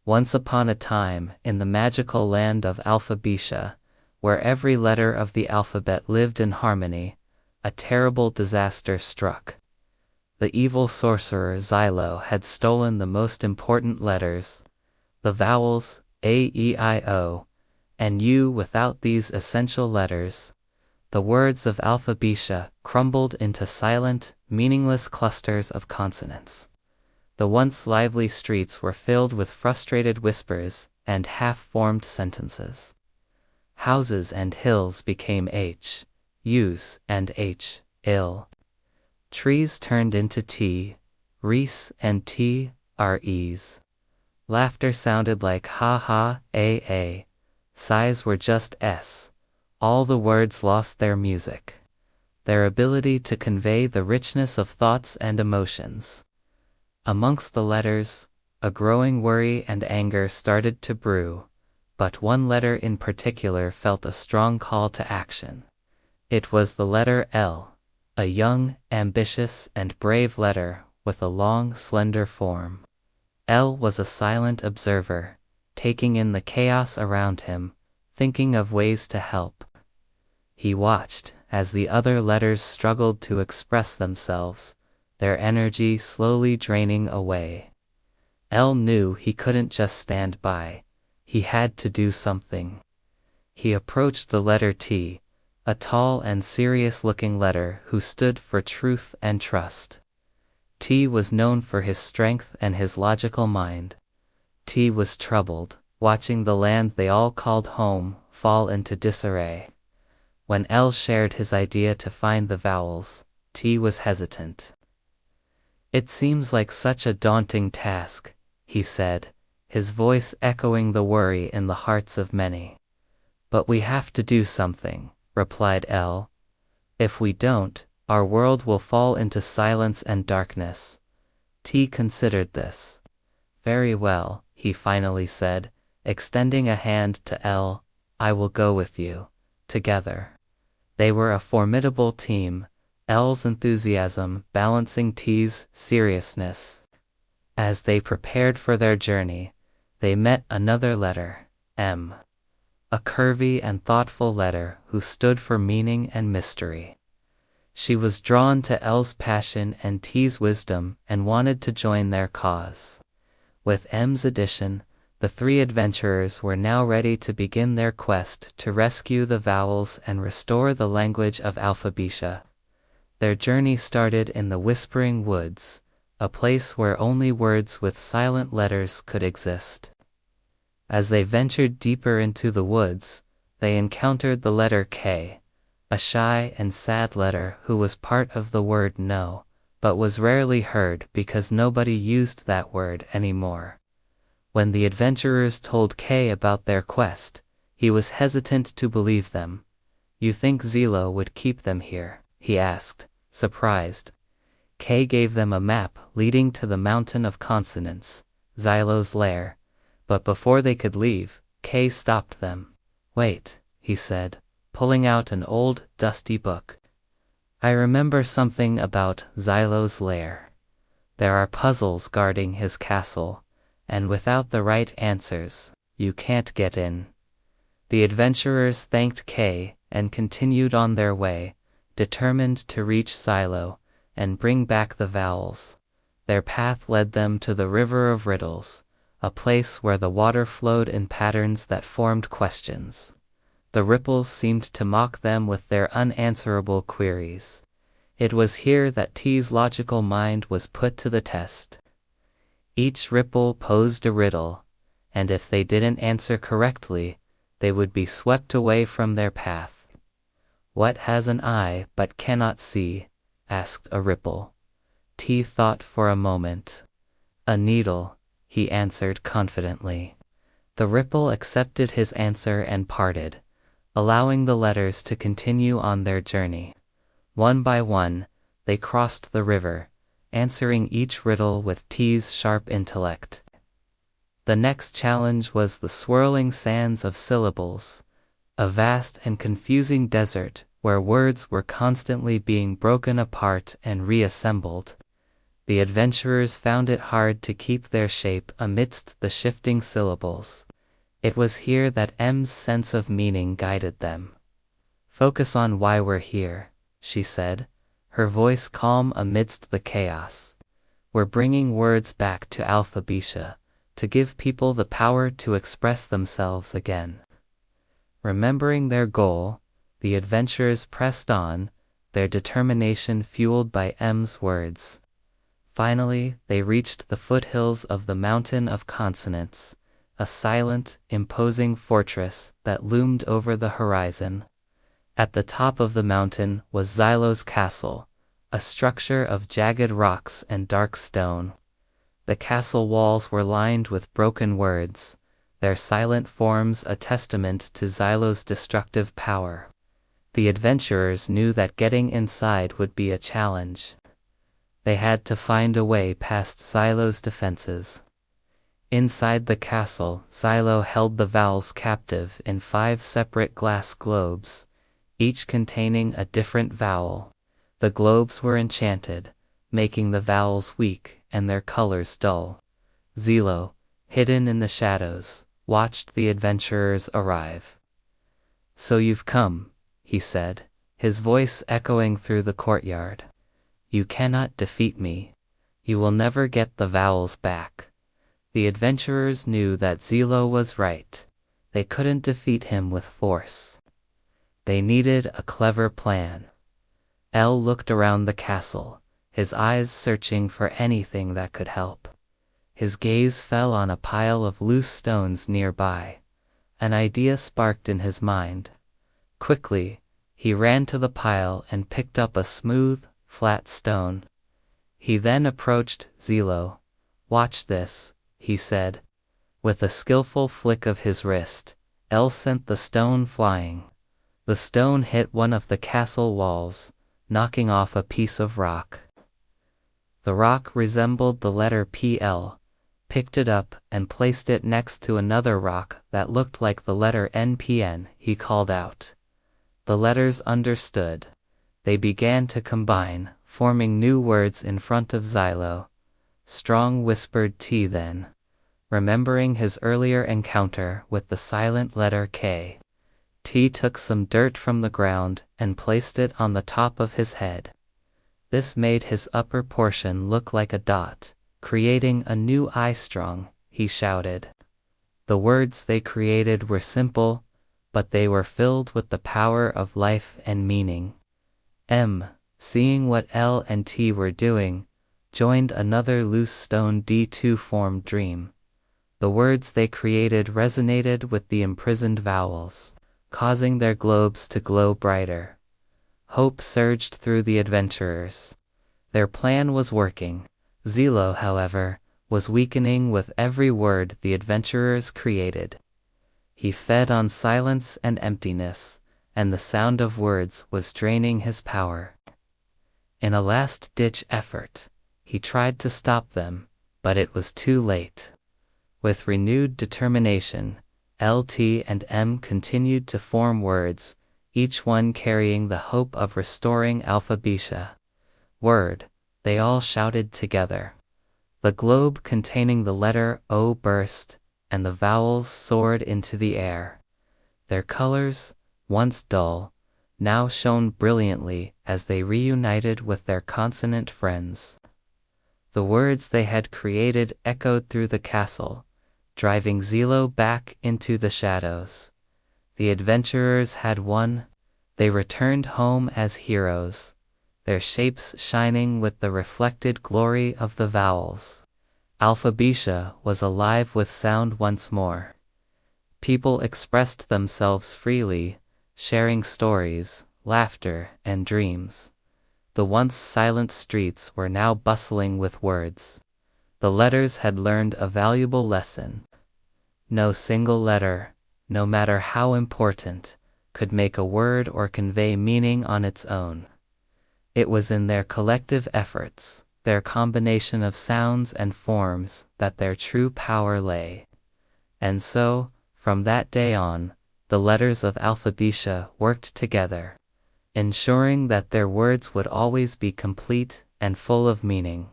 Once upon a time, in the magical land of Alphabetia, where every letter of the alphabet lived in harmony, a terrible disaster struck. The evil sorcerer Xylo had stolen the most important letters, the vowels A, E, I, O, and U. Without these essential letters, the words of Alphabetia crumbled into silent, meaningless clusters of consonants. The once lively streets were filled with frustrated whispers and half-formed sentences. Houses and hills became H, U's, and H, ill. Trees turned into T, Reese, and T, R's. Laughter sounded like ha ha, a. Sighs were just S. All the words lost their music, their ability to convey the richness of thoughts and emotions. Amongst the letters, a growing worry and anger started to brew, but one letter in particular felt a strong call to action. It was the letter L, a young, ambitious, and brave letter with a long, slender form. L was a silent observer, taking in the chaos around him, thinking of ways to help. He watched as the other letters struggled to express themselves, their energy slowly draining away. L knew he couldn't just stand by. He had to do something. He approached the letter T, a tall and serious-looking letter who stood for truth and trust. T was known for his strength and his logical mind. T was troubled, watching the land they all called home fall into disarray. When L shared his idea to find the vowels, T was hesitant. "It seems like such a daunting task," he said, his voice echoing the worry in the hearts of many. "But we have to do something," replied L. "If we don't, our world will fall into silence and darkness." T considered this. "Very well," he finally said, extending a hand to L. "I will go with you." Together, they were a formidable team, L's enthusiasm balancing T's seriousness. As they prepared for their journey, they met another letter, M, a curvy and thoughtful letter who stood for meaning and mystery. She was drawn to L's passion and T's wisdom and wanted to join their cause. With M's addition, the three adventurers were now ready to begin their quest to rescue the vowels and restore the language of Alphabetia. Their journey started in the Whispering Woods, a place where only words with silent letters could exist. As they ventured deeper into the woods, they encountered the letter K, a shy and sad letter who was part of the word no, but was rarely heard because nobody used that word anymore. When the adventurers told K about their quest, he was hesitant to believe them. "You think Xylo would keep them here?" he asked, surprised. K gave them a map leading to the Mountain of Consonants, Xylo's lair, but before they could leave, K stopped them. "Wait," he said, pulling out an old, dusty book. "I remember something about Xylo's lair. There are puzzles guarding his castle, and without the right answers, you can't get in." The adventurers thanked K and continued on their way, determined to reach Xylo and bring back the vowels. Their path led them to the River of Riddles, a place where the water flowed in patterns that formed questions. The ripples seemed to mock them with their unanswerable queries. It was here that T's logical mind was put to the test. Each ripple posed a riddle, and if they didn't answer correctly, they would be swept away from their path. "What has an eye but cannot see?" asked a ripple. T thought for a moment. "A needle," he answered confidently. The ripple accepted his answer and parted, allowing the letters to continue on their journey. One by one, they crossed the river, answering each riddle with T's sharp intellect. The next challenge was the swirling sands of syllables, a vast and confusing desert where words were constantly being broken apart and reassembled. The adventurers found it hard to keep their shape amidst the shifting syllables. It was here that M's sense of meaning guided them. "Focus on why we're here," she said, her voice calm amidst the chaos. "We're bringing words back to Alphabisha, to give people the power to express themselves again." Remembering their goal, the adventurers pressed on, their determination fueled by M's words. Finally, they reached the foothills of the Mountain of Consonants, a silent, imposing fortress that loomed over the horizon. At the top of the mountain was Xylo's castle, a structure of jagged rocks and dark stone. The castle walls were lined with broken words, their silent forms a testament to Xylo's destructive power. The adventurers knew that getting inside would be a challenge. They had to find a way past Xylo's defenses. Inside the castle, Xylo held the vowels captive in 5 separate glass globes, each containing a different vowel. The globes were enchanted, making the vowels weak and their colors dull. Xylo, hidden in the shadows, watched the adventurers arrive. "So you've come," he said, his voice echoing through the courtyard. "You cannot defeat me. You will never get the vowels back." The adventurers knew that Xylo was right. They couldn't defeat him with force. They needed a clever plan. El looked around the castle, his eyes searching for anything that could help. His gaze fell on a pile of loose stones nearby. An idea sparked in his mind. Quickly, he ran to the pile and picked up a smooth, flat stone. He then approached Xylo. "Watch this," he said. With a skillful flick of his wrist, El sent the stone flying. The stone hit one of the castle walls, knocking off a piece of rock. The rock resembled the letter PL, picked it up and placed it next to another rock that looked like the letter NPN. He called out. The letters understood. They began to combine, forming new words in front of Xylo. Strong whispered T then, remembering his earlier encounter with the silent letter K. T took some dirt from the ground and placed it on the top of his head. This made his upper portion look like a dot, creating a new I strong, he shouted. The words they created were simple, but they were filled with the power of life and meaning. M, seeing what L and T were doing, joined another loose stone D2 formed dream. The words they created resonated with the imprisoned vowels, causing their globes to glow brighter. Hope surged through the adventurers. Their plan was working. Xylo, however, was weakening with every word the adventurers created. He fed on silence and emptiness, and the sound of words was draining his power. In a last-ditch effort, he tried to stop them, but it was too late. With renewed determination, L, T, and M continued to form words, each one carrying the hope of restoring Alphabisha. Word, they all shouted together. The globe containing the letter O burst, and the vowels soared into the air. Their colors, once dull, now shone brilliantly as they reunited with their consonant friends. The words they had created echoed through the castle, driving Xylo back into the shadows. The adventurers had won. They returned home as heroes, their shapes shining with the reflected glory of the vowels. Alphabisha was alive with sound once more. People expressed themselves freely, sharing stories, laughter, and dreams. The once silent streets were now bustling with words. The letters had learned a valuable lesson. No single letter, no matter how important, could make a word or convey meaning on its own. It was in their collective efforts, their combination of sounds and forms, that their true power lay. And so, from that day on, the letters of Alphabisha worked together, ensuring that their words would always be complete and full of meaning.